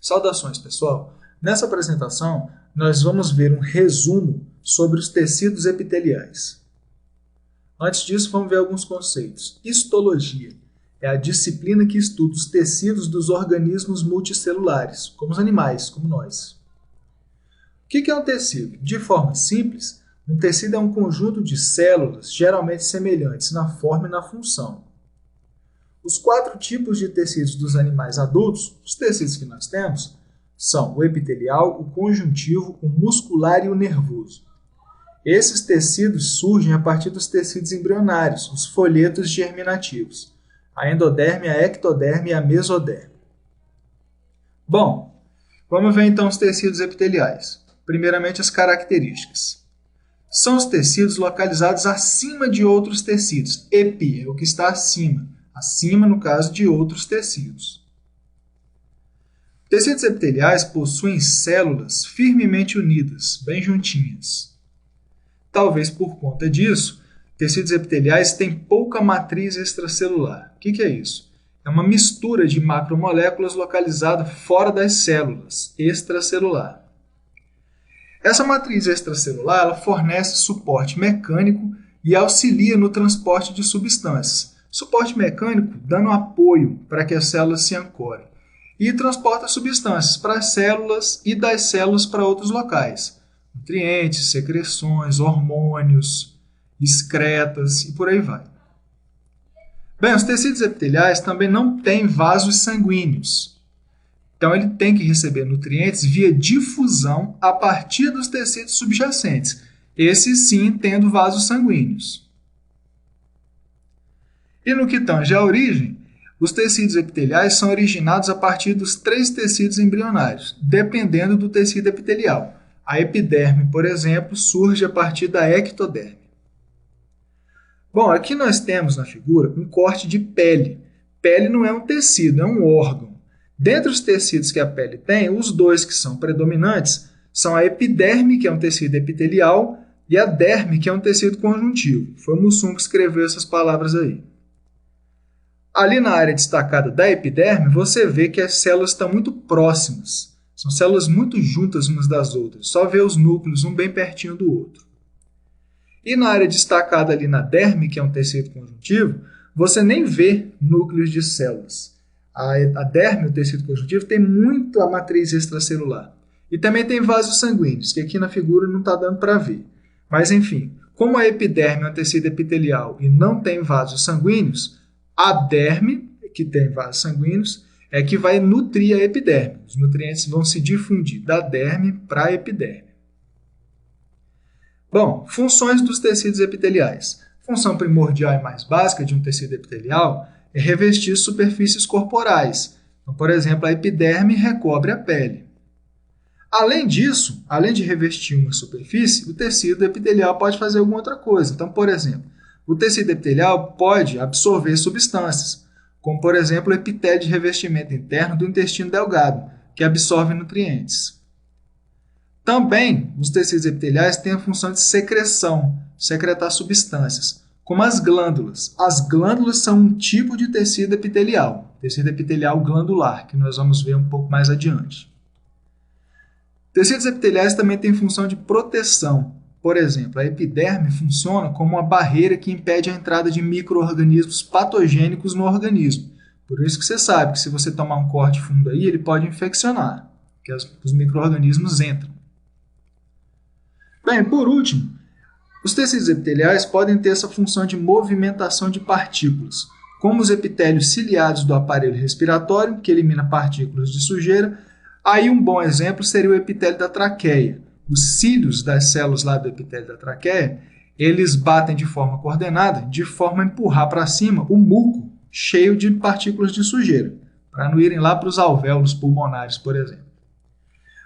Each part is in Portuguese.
Saudações, pessoal! Nessa apresentação, nós vamos ver um resumo sobre os tecidos epiteliais. Antes disso, vamos ver alguns conceitos. Histologia é a disciplina que estuda os tecidos dos organismos multicelulares, como os animais, como nós. O que é um tecido? De forma simples, um tecido é um conjunto de células geralmente semelhantes na forma e na função. Os 4 tipos de tecidos dos animais adultos, os tecidos que nós temos, são o epitelial, o conjuntivo, o muscular e o nervoso. Esses tecidos surgem a partir dos tecidos embrionários, os folhetos germinativos, a endoderme, a ectoderme e a mesoderme. Bom, vamos ver então os tecidos epiteliais. Primeiramente, as características. São os tecidos localizados acima de outros tecidos. Epi é o que está acima. Acima, no caso, de outros tecidos. Tecidos epiteliais possuem células firmemente unidas, bem juntinhas. Talvez por conta disso, tecidos epiteliais têm pouca matriz extracelular. O que é isso? É uma mistura de macromoléculas localizada fora das células, extracelular. Essa matriz extracelular ela fornece suporte mecânico e auxilia no transporte de substâncias. Suporte mecânico dando apoio para que as células se ancorem. E transporta substâncias para as células e das células para outros locais. Nutrientes, secreções, hormônios, excretas e por aí vai. Bem, os tecidos epiteliais também não têm vasos sanguíneos. Então ele tem que receber nutrientes via difusão a partir dos tecidos subjacentes. Esses sim tendo vasos sanguíneos. E no que tange à origem, os tecidos epiteliais são originados a partir dos 3 tecidos embrionários, dependendo do tecido epitelial. A epiderme, por exemplo, surge a partir da ectoderme. Bom, aqui nós temos na figura um corte de pele. Pele não é um tecido, é um órgão. Dentre os tecidos que a pele tem, os 2 que são predominantes são a epiderme, que é um tecido epitelial, e a derme, que é um tecido conjuntivo. Foi o Mussum que escreveu essas palavras aí. Ali na área destacada da epiderme, você vê que as células estão muito próximas. São células muito juntas umas das outras. Só vê os núcleos um bem pertinho do outro. E na área destacada ali na derme, que é um tecido conjuntivo, você nem vê núcleos de células. A derme, o tecido conjuntivo, tem muita matriz extracelular. E também tem vasos sanguíneos, que aqui na figura não está dando para ver. Mas enfim, como a epiderme é um tecido epitelial e não tem vasos sanguíneos, a derme, que tem vasos sanguíneos, é que vai nutrir a epiderme. Os nutrientes vão se difundir da derme para a epiderme. Bom, funções dos tecidos epiteliais. Função primordial e mais básica de um tecido epitelial é revestir superfícies corporais. Então, por exemplo, a epiderme recobre a pele. Além disso, além de revestir uma superfície, o tecido epitelial pode fazer alguma outra coisa. Então, por exemplo, o tecido epitelial pode absorver substâncias, como, por exemplo, o epitélio de revestimento interno do intestino delgado, que absorve nutrientes. Também, os tecidos epiteliais têm a função de secreção, secretar substâncias, como as glândulas. As glândulas são um tipo de tecido epitelial glandular, que nós vamos ver um pouco mais adiante. Tecidos epiteliais também têm função de proteção. Por exemplo, a epiderme funciona como uma barreira que impede a entrada de micro-organismos patogênicos no organismo. Por isso que você sabe que se você tomar um corte fundo aí, ele pode infeccionar, porque os micro-organismos entram. Bem, por último, os tecidos epiteliais podem ter essa função de movimentação de partículas, como os epitélios ciliados do aparelho respiratório, que elimina partículas de sujeira. Aí um bom exemplo seria o epitélio da traqueia. Os cílios das células lá do epitélio da traqueia, eles batem de forma coordenada, de forma a empurrar para cima o muco cheio de partículas de sujeira, para não irem lá para os alvéolos pulmonares, por exemplo.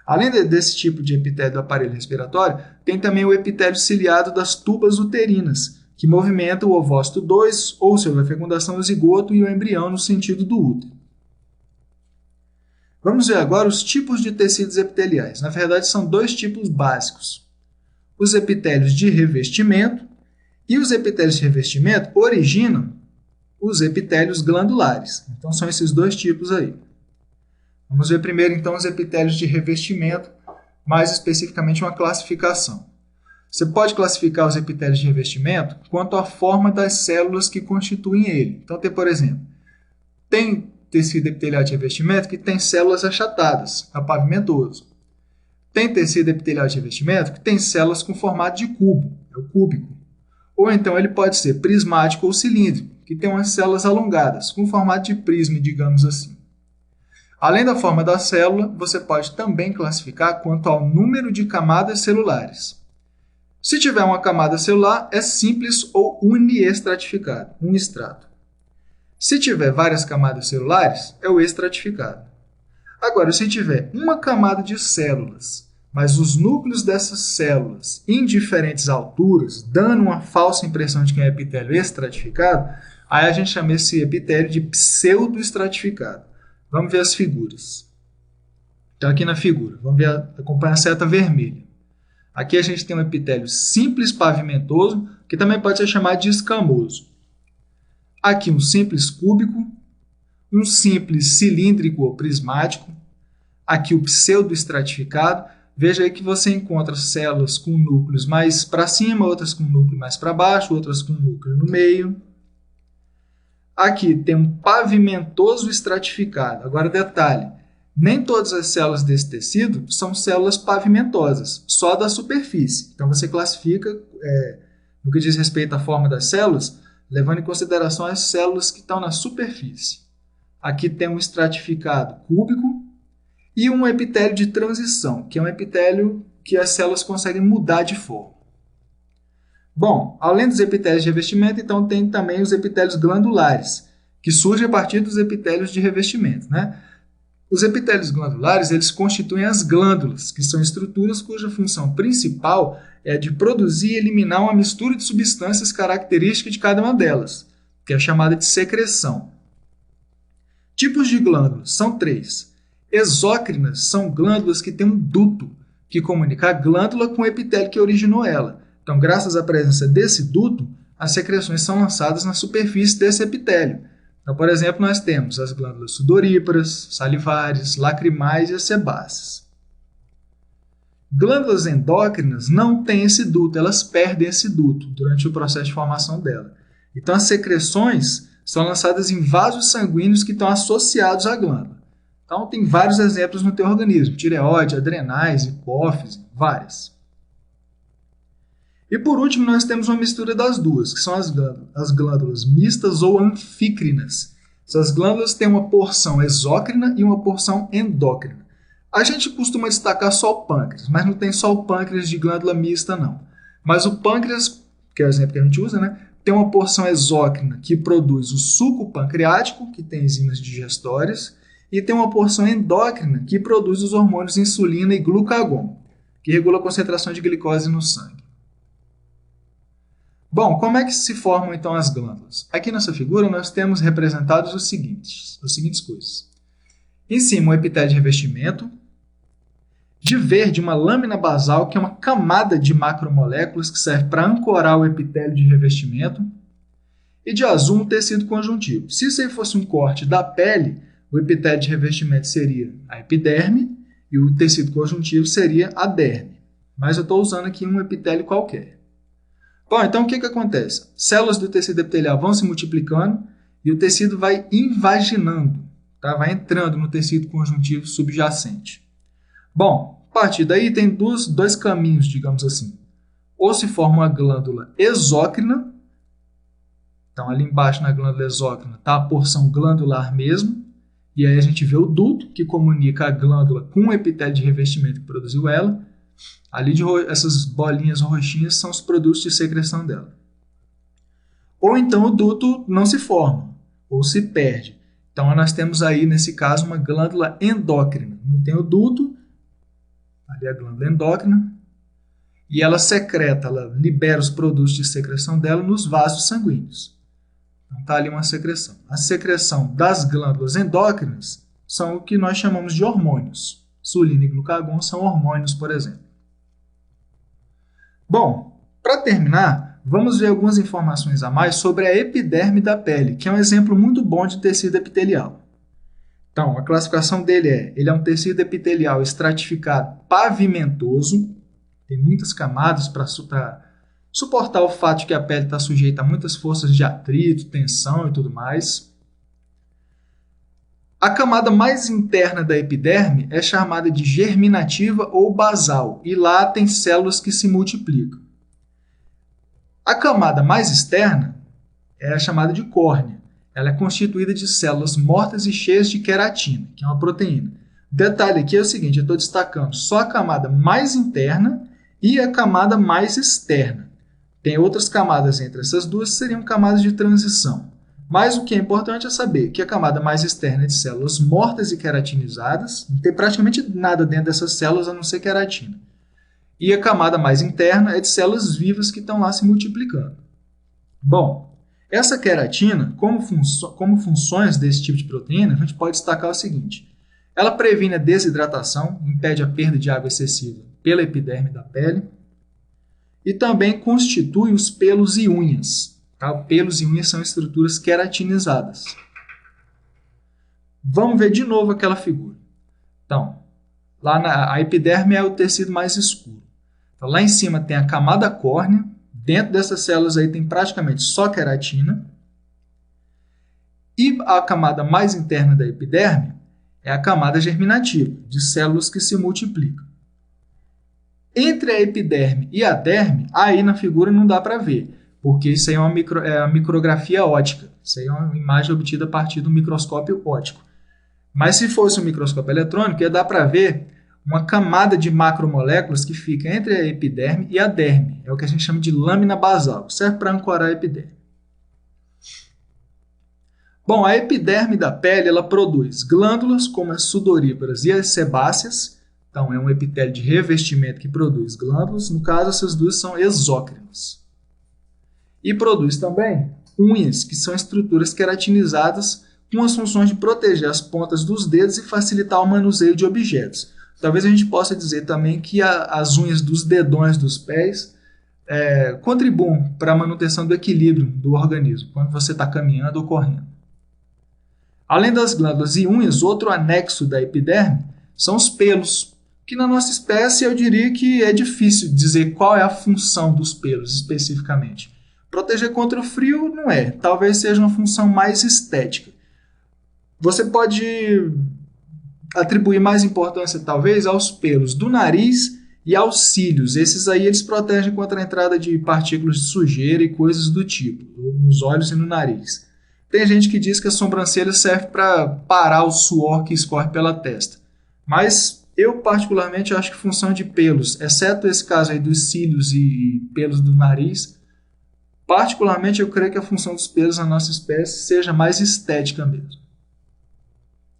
Além desse tipo de epitélio do aparelho respiratório, tem também o epitélio ciliado das tubas uterinas, que movimenta o ovócito 2, ou seja, a fecundação do zigoto e o embrião no sentido do útero. Vamos ver agora os tipos de tecidos epiteliais. Na verdade, são 2 tipos básicos. Os epitélios de revestimento e os epitélios de revestimento originam os epitélios glandulares. Então, são esses 2 tipos aí. Vamos ver primeiro, então, os epitélios de revestimento, mais especificamente uma classificação. Você pode classificar os epitélios de revestimento quanto à forma das células que constituem ele. Então, tem, por exemplo, tem tecido epitelial de revestimento que tem células achatadas, é o pavimentoso. Tem tecido epitelial de revestimento que tem células com formato de cubo, é o cúbico. Ou então ele pode ser prismático ou cilíndrico, que tem umas células alongadas, com formato de prisma, digamos assim. Além da forma da célula, você pode também classificar quanto ao número de camadas celulares. Se tiver uma camada celular, é simples ou uniestratificado, um estrato. Se tiver várias camadas celulares, é o estratificado. Agora, se tiver uma camada de células, mas os núcleos dessas células em diferentes alturas, dando uma falsa impressão de que é um epitélio estratificado, aí a gente chama esse epitélio de pseudoestratificado. Vamos ver as figuras. Então, aqui na figura, vamos ver, acompanha a seta vermelha. Aqui a gente tem um epitélio simples pavimentoso, que também pode ser chamado de escamoso. Aqui um simples cúbico, um simples cilíndrico ou prismático. Aqui o pseudoestratificado. Veja aí que você encontra células com núcleos mais para cima, outras com núcleo mais para baixo, outras com núcleo no meio. Aqui tem um pavimentoso estratificado. Agora, detalhe, nem todas as células desse tecido são células pavimentosas, só da superfície. Então, você classifica, no que diz respeito à forma das células, levando em consideração as células que estão na superfície. Aqui tem um estratificado cúbico e um epitélio de transição, que é um epitélio que as células conseguem mudar de forma. Bom, além dos epitélios de revestimento, então tem também os epitélios glandulares, que surgem a partir dos epitélios de revestimento, né? Os epitélios glandulares, eles constituem as glândulas, que são estruturas cuja função principal é de produzir e eliminar uma mistura de substâncias características de cada uma delas, que é chamada de secreção. Tipos de glândulas são 3. Exócrinas são glândulas que têm um duto, que comunica a glândula com o epitélio que originou ela. Então, graças à presença desse duto, as secreções são lançadas na superfície desse epitélio. Então, por exemplo, nós temos as glândulas sudoríparas, salivares, lacrimais e as sebáceas. Glândulas endócrinas não têm esse duto, elas perdem esse duto durante o processo de formação dela. Então, as secreções são lançadas em vasos sanguíneos que estão associados à glândula. Então, tem vários exemplos no teu organismo, tireoide, adrenais, hipófise, várias. E por último, nós temos uma mistura das duas, que são as glândulas mistas ou anfícrinas. Essas glândulas têm uma porção exócrina e uma porção endócrina. A gente costuma destacar só o pâncreas, mas não tem só o pâncreas de glândula mista, não. Mas o pâncreas, que é o exemplo que a gente usa, né, tem uma porção exócrina que produz o suco pancreático, que tem enzimas digestórias, e tem uma porção endócrina que produz os hormônios insulina e glucagon, que regula a concentração de glicose no sangue. Bom, como é que se formam então as glândulas? Aqui nessa figura nós temos representados as seguintes coisas. Em cima, um epitélio de revestimento. De verde, uma lâmina basal, que é uma camada de macromoléculas que serve para ancorar o epitélio de revestimento. E de azul, um tecido conjuntivo. Se isso aí fosse um corte da pele, o epitélio de revestimento seria a epiderme e o tecido conjuntivo seria a derme. Mas eu estou usando aqui um epitélio qualquer. Bom, então o que acontece? Células do tecido epitelial vão se multiplicando e o tecido vai invaginando, tá? Vai entrando no tecido conjuntivo subjacente. Bom, a partir daí tem dois caminhos, digamos assim. Ou se forma uma glândula exócrina, então ali embaixo na glândula exócrina está a porção glandular mesmo, e aí a gente vê o duto que comunica a glândula com o epitélio de revestimento que produziu ela. Ali essas bolinhas roxinhas são os produtos de secreção dela. Ou então o duto não se forma, ou se perde. Então nós temos aí, nesse caso, uma glândula endócrina. Não tem o duto, ali a glândula endócrina, e ela secreta, ela libera os produtos de secreção dela nos vasos sanguíneos. Então está ali uma secreção. A secreção das glândulas endócrinas são o que nós chamamos de hormônios. Insulina e glucagon são hormônios, por exemplo. Bom, para terminar, vamos ver algumas informações a mais sobre a epiderme da pele, que é um exemplo muito bom de tecido epitelial. Então, a classificação dele ele é um tecido epitelial estratificado pavimentoso, tem muitas camadas para suportar o fato de que a pele está sujeita a muitas forças de atrito, tensão e tudo mais. A camada mais interna da epiderme é chamada de germinativa ou basal, e lá tem células que se multiplicam. A camada mais externa é a chamada de córnea. Ela é constituída de células mortas e cheias de queratina, que é uma proteína. O detalhe aqui é o seguinte, eu estou destacando só a camada mais interna e a camada mais externa. Tem outras camadas entre essas duas que seriam camadas de transição. Mas o que é importante é saber que a camada mais externa é de células mortas e queratinizadas, não tem praticamente nada dentro dessas células a não ser queratina. E a camada mais interna é de células vivas que estão lá se multiplicando. Bom, essa queratina, como funções desse tipo de proteína, a gente pode destacar o seguinte. Ela previne a desidratação, impede a perda de água excessiva pela epiderme da pele e também constitui os pelos e unhas. Tá? Pelos e unhas são estruturas queratinizadas. Vamos ver de novo aquela figura. Então, a epiderme é o tecido mais escuro. Então, lá em cima tem a camada córnea. Dentro dessas células aí tem praticamente só queratina. E a camada mais interna da epiderme é a camada germinativa, de células que se multiplicam. Entre a epiderme e a derme, aí na figura não dá para ver, porque isso aí é uma micrografia óptica. Isso aí é uma imagem obtida a partir do microscópio óptico. Mas se fosse um microscópio eletrônico, ia dar para ver uma camada de macromoléculas que fica entre a epiderme e a derme. É o que a gente chama de lâmina basal. Serve para ancorar a epiderme. Bom, a epiderme da pele ela produz glândulas como as sudoríparas e as sebáceas. Então, é um epitélio de revestimento que produz glândulas. No caso, essas duas são exócrinas. E produz também unhas, que são estruturas queratinizadas com as funções de proteger as pontas dos dedos e facilitar o manuseio de objetos. Talvez a gente possa dizer também que as unhas dos dedões dos pés contribuem para a manutenção do equilíbrio do organismo, quando você está caminhando ou correndo. Além das glândulas e unhas, outro anexo da epiderme são os pelos, que na nossa espécie eu diria que é difícil dizer qual é a função dos pelos especificamente. Proteger contra o frio não é, talvez seja uma função mais estética. Você pode atribuir mais importância, talvez, aos pelos do nariz e aos cílios. Esses aí eles protegem contra a entrada de partículas de sujeira e coisas do tipo, nos olhos e no nariz. Tem gente que diz que a sobrancelha serve para parar o suor que escorre pela testa. Mas eu, particularmente, acho que função de pelos, exceto esse caso aí dos cílios e pelos do nariz, particularmente eu creio que a função dos pelos na nossa espécie seja mais estética mesmo.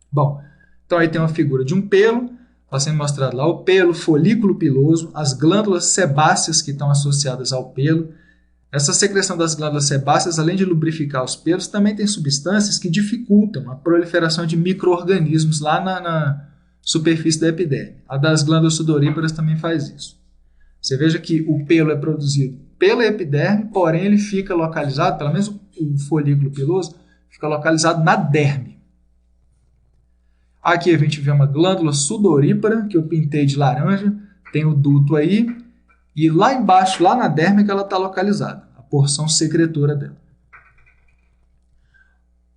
Bom, então aí tem uma figura de um pelo, está sendo mostrado lá o pelo, folículo piloso, as glândulas sebáceas que estão associadas ao pelo. Essa secreção das glândulas sebáceas, além de lubrificar os pelos, também tem substâncias que dificultam a proliferação de micro-organismos lá na superfície da epiderme. A das glândulas sudoríparas também faz isso. Você veja que o pelo é produzido pela epiderme, porém ele fica localizado, pelo menos o folículo piloso, fica localizado na derme. Aqui a gente vê uma glândula sudorípara, que eu pintei de laranja, tem o duto aí, e lá embaixo, lá na derme, que ela está localizada, a porção secretora dela.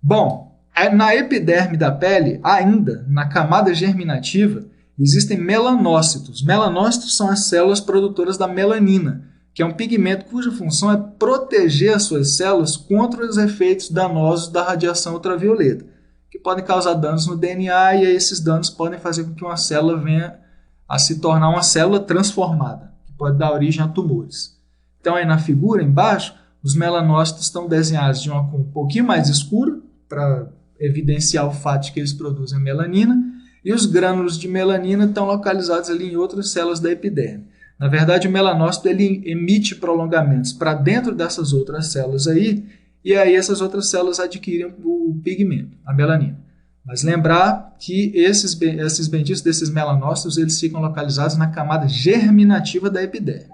Bom, na epiderme da pele, ainda na camada germinativa, existem melanócitos. Melanócitos são as células produtoras da melanina, que é um pigmento cuja função é proteger as suas células contra os efeitos danosos da radiação ultravioleta, que podem causar danos no DNA, e aí esses danos podem fazer com que uma célula venha a se tornar uma célula transformada, que pode dar origem a tumores. Então, aí na figura embaixo, os melanócitos estão desenhados de uma cor um pouquinho mais escura, para evidenciar o fato de que eles produzem melanina, e os grânulos de melanina estão localizados ali em outras células da epiderme. Na verdade, o melanócito ele emite prolongamentos para dentro dessas outras células aí, e aí essas outras células adquirem o pigmento, a melanina. Mas lembrar que esses benditos desses melanócitos, eles ficam localizados na camada germinativa da epiderme.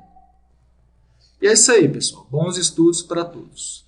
E é isso aí, pessoal. Bons estudos para todos.